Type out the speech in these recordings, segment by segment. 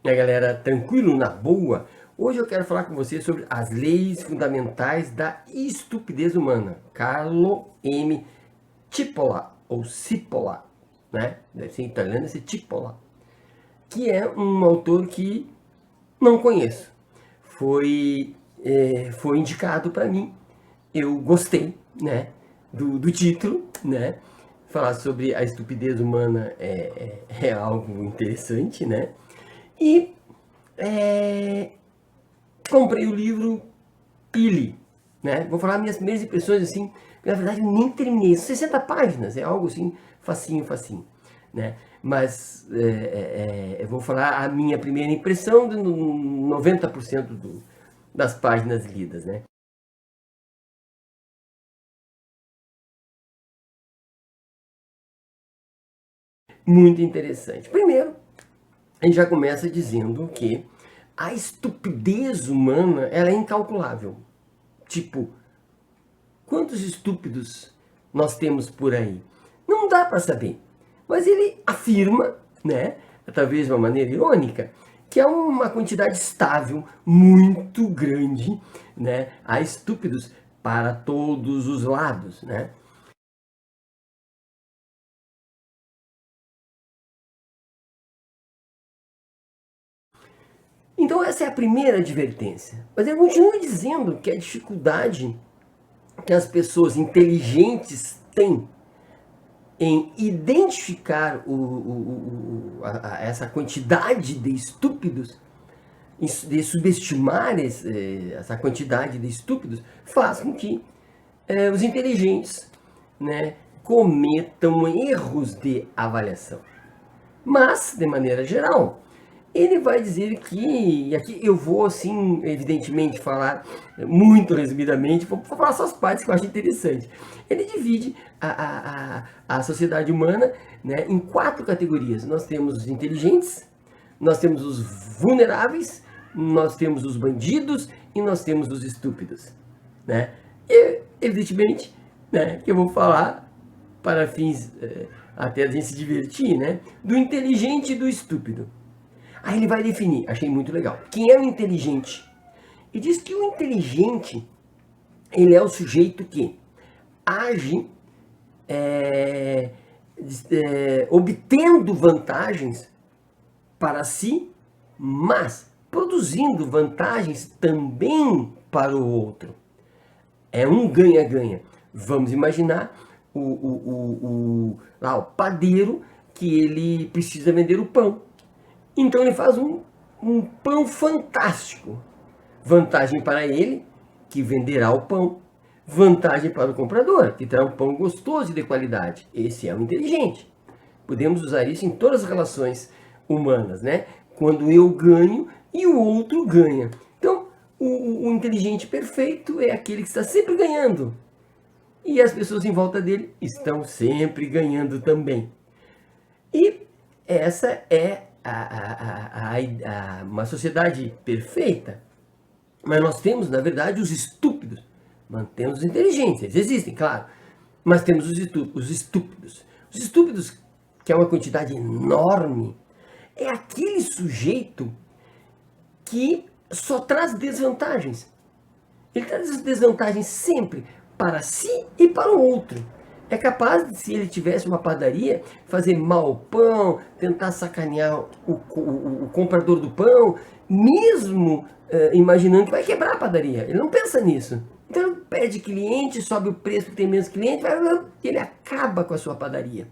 E aí, galera, tranquilo, na boa? Hoje eu quero falar com você sobre as leis fundamentais da estupidez humana. Carlo M. Cipolla, ou Cipolla, né? Deve ser em italiano, deve ser Cipolla. Que é um autor que não conheço. Foi indicado para mim. Eu gostei, né? Do título, né? Falar sobre a estupidez humana é algo interessante, né? E comprei o livro e li, né? Vou falar minhas primeiras impressões assim, na verdade eu nem terminei, 60 páginas, é algo assim, facinho, né? Mas eu vou falar a minha primeira impressão de 90% das páginas lidas, né? Muito interessante. Primeiro, a gente já começa dizendo que a estupidez humana ela é incalculável. Tipo, quantos estúpidos nós temos por aí? Não dá para saber. Mas ele afirma, né, talvez de uma maneira irônica, que é uma quantidade estável muito grande, né? Há estúpidos para todos os lados, né? Então essa é a primeira advertência. Mas ele continua dizendo que a dificuldade que as pessoas inteligentes têm em identificar essa quantidade de estúpidos, de subestimar essa quantidade de estúpidos, faz com que os inteligentes, né, cometam erros de avaliação. Mas, de maneira geral, ele vai dizer que, e aqui eu vou, assim, evidentemente, falar muito resumidamente, vou falar só as partes que eu acho interessante. Ele divide a sociedade humana, né, em 4 categorias. Nós temos os inteligentes, nós temos os vulneráveis, nós temos os bandidos e nós temos os estúpidos, né? E, evidentemente, né, que eu vou falar para fins até a gente se divertir, né, do inteligente e do estúpido. Aí ele vai definir, achei muito legal, quem é o inteligente? E diz que o inteligente, ele é o sujeito que age obtendo vantagens para si, mas produzindo vantagens também para o outro. É um ganha-ganha. Vamos imaginar lá, o padeiro que ele precisa vender o pão. Então ele faz um pão fantástico. Vantagem para ele, que venderá o pão. Vantagem para o comprador, que terá um pão gostoso e de qualidade. Esse é o inteligente. Podemos usar isso em todas as relações humanas, né? Quando eu ganho e o outro ganha. Então, o inteligente perfeito é aquele que está sempre ganhando. E as pessoas em volta dele estão sempre ganhando também. E essa é uma sociedade perfeita. Mas nós temos, na verdade, os estúpidos. Mantemos os inteligentes, eles existem, claro. Mas temos os estúpidos. Os estúpidos, que é uma quantidade enorme, é aquele sujeito que só traz desvantagens. Ele traz desvantagens sempre para si e para o outro. É capaz de, se ele tivesse uma padaria, fazer mal pão, tentar sacanear o comprador do pão, mesmo imaginando que vai quebrar a padaria. Ele não pensa nisso. Então ele perde cliente, sobe o preço porque tem menos cliente, e ele acaba com a sua padaria,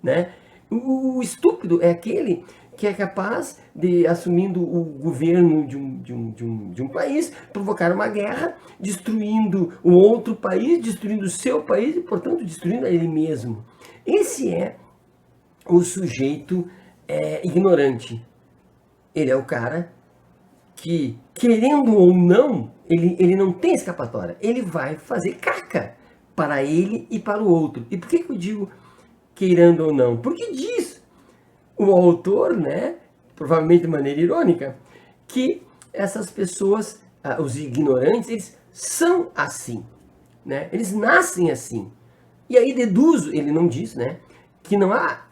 né? O estúpido é aquele que é capaz de, assumindo o governo de um país, provocar uma guerra, destruindo o outro país, destruindo o seu país e, portanto, destruindo a ele mesmo. Esse é o sujeito ignorante. Ele é o cara que, querendo ou não, ele não tem escapatória. Ele vai fazer caca para ele e para o outro. E por que eu digo querendo ou não? Porque diz o autor, né, provavelmente de maneira irônica, que essas pessoas, os ignorantes, eles são assim, né? Eles nascem assim. E aí deduzo, ele não diz, né, que não há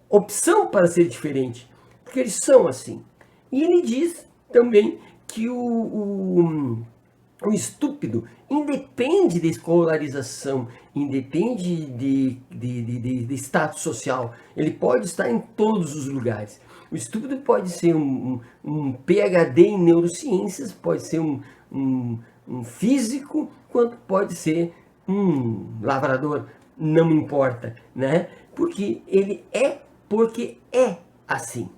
opção para ser diferente, porque eles são assim. E ele diz também que o estúpido independe de escolarização, independe de status social. Ele pode estar em todos os lugares. O estúpido pode ser um PhD em neurociências, pode ser um físico, quanto pode ser um lavrador, não me importa, né? Porque porque é assim.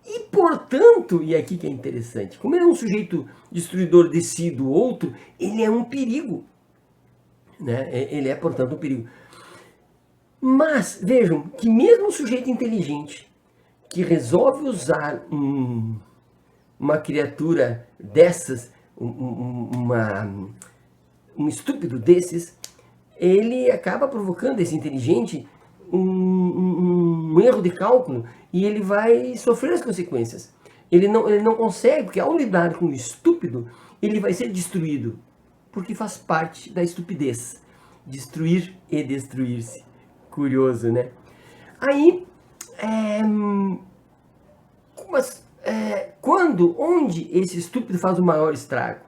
E, portanto, e aqui que é interessante, como ele é um sujeito destruidor de si do outro, ele é um perigo. Né? Ele é, portanto, um perigo. Mas, vejam, que mesmo um sujeito inteligente, que resolve usar uma criatura dessas, um estúpido desses, ele acaba provocando esse inteligente um erro de cálculo e ele vai sofrer as consequências. Ele não consegue, porque ao lidar com o estúpido, ele vai ser destruído, porque faz parte da estupidez. Destruir e destruir-se. Curioso, né? Aí, onde esse estúpido faz o maior estrago?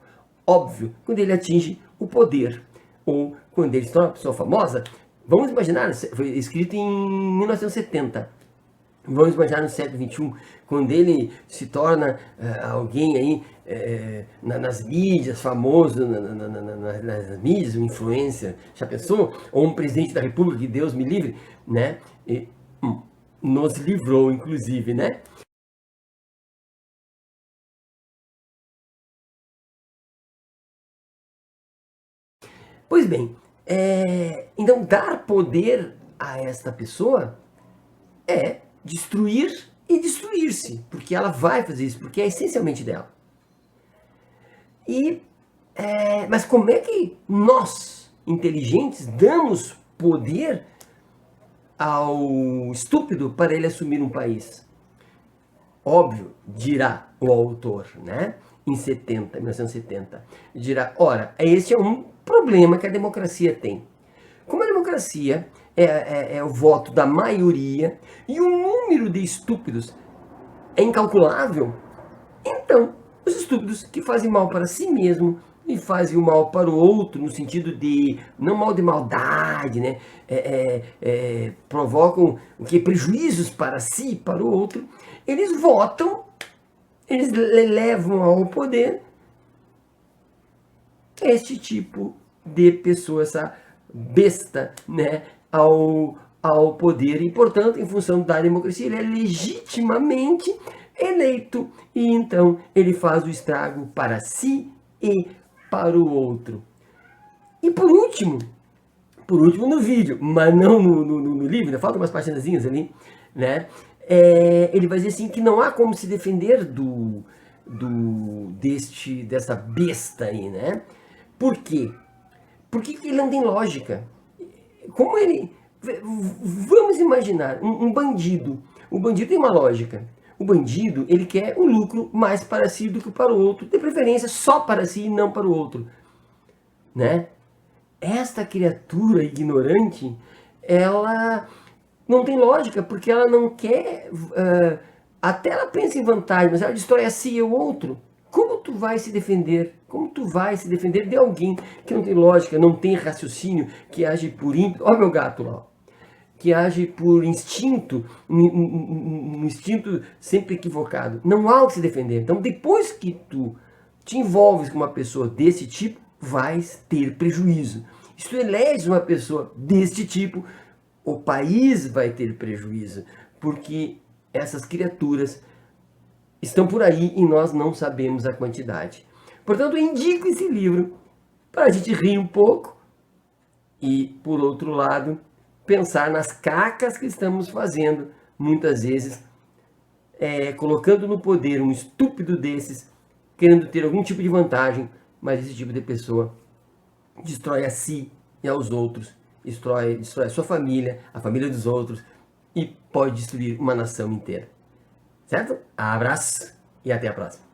Óbvio, quando ele atinge o poder, ou quando ele se torna uma pessoa famosa. Vamos imaginar, foi escrito em 1970. Vamos imaginar no século XXI, quando ele se torna alguém aí nas mídias, famoso nas mídias, um influencer, já pensou? Ou um presidente da república, que Deus me livre, né? E, nos livrou, inclusive, né? Pois bem, então dar poder a esta pessoa é destruir e destruir-se, porque ela vai fazer isso, porque é essencialmente dela. Mas como é que nós, inteligentes, damos poder ao estúpido para ele assumir um país? Óbvio, dirá o autor, né? Em 1970, dirá, ora, esse é um problema que a democracia tem. Como a democracia é o voto da maioria e o número de estúpidos é incalculável, então os estúpidos que fazem mal para si mesmo e fazem o mal para o outro, no sentido de, não mal de maldade, né? Provocam o que? Prejuízos para si e para o outro, eles votam, eles levam ao poder este tipo de pessoa, essa besta, né, ao poder. E, portanto, em função da democracia, ele é legitimamente eleito. E então ele faz o estrago para si e para o outro. E por último no vídeo, mas não no livro, ainda faltam umas paginazinhas ali, né? Ele vai dizer assim que não há como se defender dessa besta aí, né? Por quê? Porque ele não tem lógica. Como ele... Vamos imaginar um bandido. O bandido tem uma lógica. O bandido, ele quer um lucro mais para si do que para o outro. De preferência, só para si e não para o outro. Né? Esta criatura ignorante, ela não tem lógica, porque ela não quer... até ela pensa em vantagem, mas ela destrói a si e o outro. Como tu vai se defender? Como tu vai se defender de alguém que não tem lógica, não tem raciocínio, que age por ímpeto? Olha meu gato lá. Que age por instinto, um instinto sempre equivocado. Não há o que se defender. Então, depois que tu te envolves com uma pessoa desse tipo, vais ter prejuízo. Se tu eleges uma pessoa deste tipo, o país vai ter prejuízo, porque essas criaturas estão por aí e nós não sabemos a quantidade. Portanto, eu indico esse livro para a gente rir um pouco e, por outro lado, pensar nas cacas que estamos fazendo, muitas vezes, colocando no poder um estúpido desses, querendo ter algum tipo de vantagem, mas esse tipo de pessoa destrói a si e aos outros, destrói a sua família, a família dos outros, e pode destruir uma nação inteira. Certo? Abraço e até a próxima.